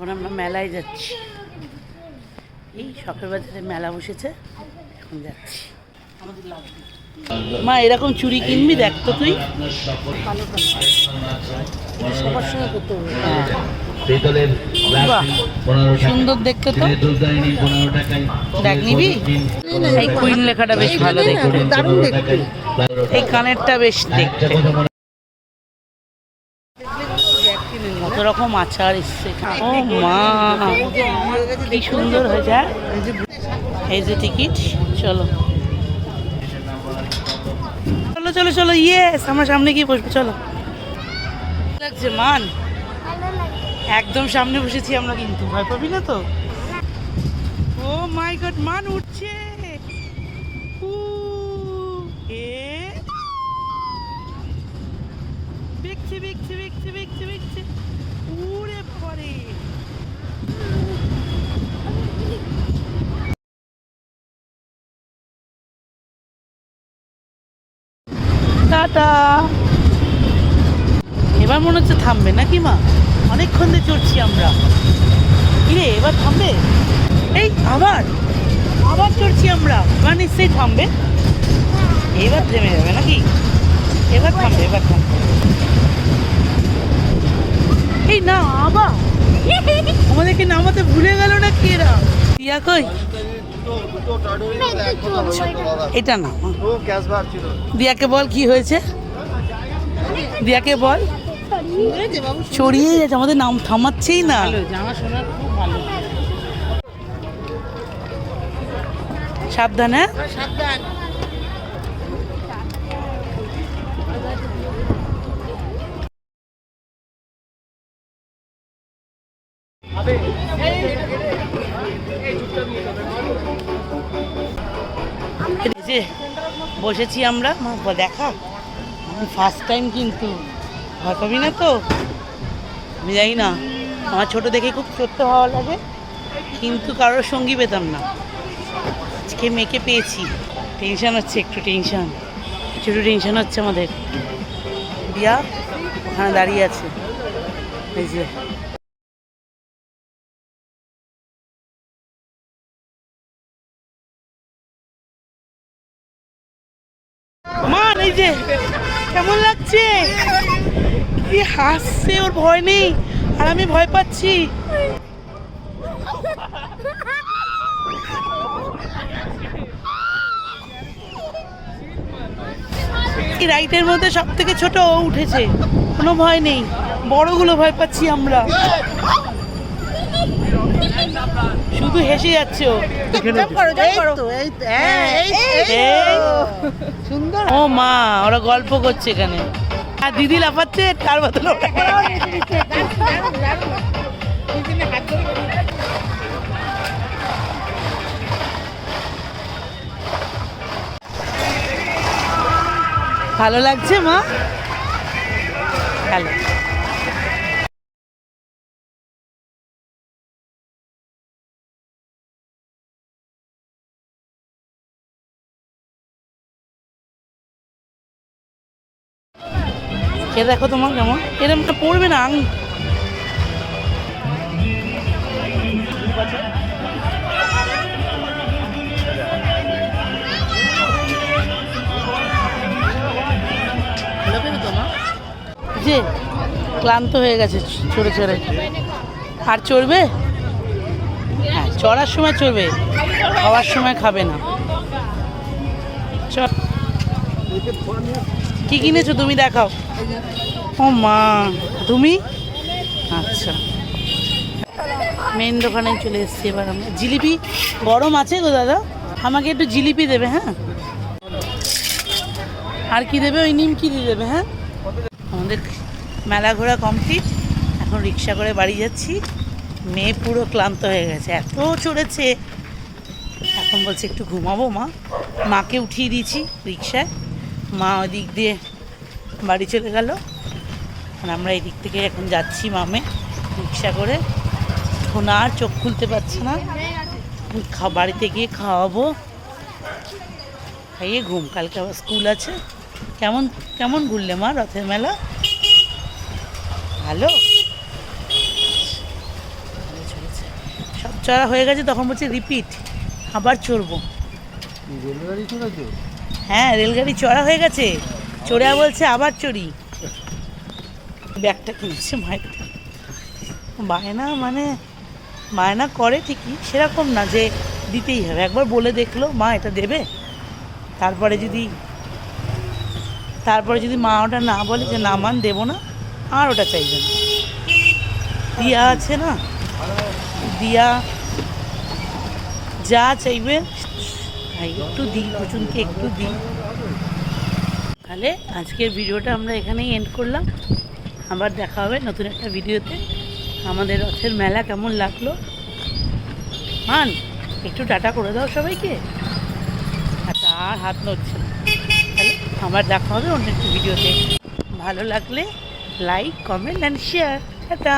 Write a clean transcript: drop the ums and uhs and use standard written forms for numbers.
এখন আমরা মেলায় যাচ্ছি। এই শখের বাজারে মেলা বসেছে, এখন যাচ্ছি। আমাদের লাগবে মা, এরকম চুড়ি কিনবি? দেখ তো তুই, সবার সঙ্গে করতে হবে। বাহ, সুন্দর দেখতে তো। দেখ, নিবি? এই কুইন লেখাটা বেশ ভালো দেখতে, দারুণ দেখতে। এই কানেরটা বেশ দেখতে। কত রকম আচার এসছে। ও মা, কি সুন্দর হয়েছে। এই যে টিকিট, চলো চলো চলো চলো। ইয়েস, আমার সামনে গিয়ে বসবো, চলো। লাগছে মান, একদম সামনে বসেছি আমরা, কিন্তু ভয় পাবি না তো? ও মাই গড, মান উঠছে। দেখছে দেখছে দেখছে দেখছে দেখছে, উড়ে পড়ে। টাটা। এবার মনে হচ্ছে থামবে নাকি মা? অনেকক্ষণ ধরে চড়ছি আমরা। কিরে, এবার থামবে? এই আবার আবার চড়ছি আমরা, এবার নিশ্চয়ই থামবে। এবার থেমে যাবে নাকি? এবার থামবে, এবার থামবে। এই না, আবার আমাদেরকে নামাতে ভুলে গেল নাকি এরা? টিয়া কই? এটা না, দিয়াকে বল কি হয়েছে। দিয়াকে বল। চড়িয়ে যাচ্ছে, আমাদের নাম থামাচ্ছেই না। সাবধানে, সাবধান। যে বসেছি আমরা, দেখা ফার্স্ট টাইম, কিন্তু ভয় পাবি না তো? আমি যাই না, আমার ছোট দেখে খুব চড়তে ভালো লাগে, কিন্তু কারোর সঙ্গী পেতাম না। আজকে মেয়েকে পেয়েছি, টেনশন হচ্ছে, একটু টেনশন হচ্ছে আমাদের। দিয়া ওখানে দাঁড়িয়ে আছে, এই যে। মান, এই যে কেমন লাগছে? কি হাসছে, ওর ভয় নেই, আর আমি ভয় পাচ্ছি। এই রাইটের মধ্যে সব থেকে ছোট ও উঠেছে, কোনো ভয় নেই, বড়গুলো ভয় পাচ্ছি আমরা। শুধু হেসে যাচ্ছে ও। ও মা, ওরা গল্প করছে এখানে, আর দিদি লাফাচ্ছে, তার বদলে ভালো লাগছে মা? ভালো। এ দেখো তোমার কেমন, এরমটা পড়বে না। যে ক্লান্ত হয়ে গেছে চড়ে চড়ে, আর চড়বে? হ্যাঁ, চড়ার সময় চড়বে, খাওয়ার সময় খাবে না। চল, কি কিনেছো তুমি দেখাও। ও মা, তুমি? আচ্ছা, মেন দোকানে চলে এসেছি এবার আমরা। জিলিপি গরম আছে গো দাদা, আমাকে একটু জিলিপি দেবে। হ্যাঁ, আর কি দেবে? ওই নিমকি দিয়ে দেবে। হ্যাঁ, আমাদের মেলা ঘোরা কমপ্লিট, এখন রিক্সা করে বাড়ি যাচ্ছি। মেয়ে পুরো ক্লান্ত হয়ে গেছে, এত চড়েছে। এখন বলছে একটু ঘুমাবো মা। মাকে উঠিয়ে দিয়েছি রিক্সায়, মা ওই দিক দিয়ে বাড়ি চলে গেল, আর আমরা এই দিক থেকে এখন যাচ্ছি মামে রিক্সা করে। এখন আর চোখ খুলতে পারছে না, বাড়িতে গিয়ে খাওয়াবো, খাইয়ে ঘুম। কালকে আবার স্কুল আছে। কেমন কেমন ঘুরলে মা রথের মেলা? ভালো। চড়া হয়ে গেছে তখন বলছে রিপিট, আবার চড়বো। রেলগাড়ি চড়েছো? হ্যাঁ, রেলগাড়ি চড়া হয়ে গেছে, চড়ে বলছে আবার চড়ি। ব্যাগটা কিনছে মায়ের, বায়না মানে বায়না করে ঠিকই, সেরকম না যে দিতেই হবে। একবার বলে দেখলো মা এটা দেবে, তারপরে যদি মা ওটা না বলে যে না মান দেবো না, আর ওটা চাইবে না। দিয়া আছে না, দিয়া যা চাইবে তাই একটু দিই, কুচুনকে একটু দিই। তাহলে আজকের ভিডিওটা আমরা এখানেই এন্ড করলাম। আবার দেখা হবে নতুন একটা ভিডিওতে। আমাদের রথের মেলা কেমন লাগলো মান একটু টাটা করে দাও সবাইকে। আচ্ছা, আর হাত নড়ছে না। তাহলে আবার দেখা হবে অন্য একটা ভিডিওতে। ভালো লাগলে like, comment and share. Tata.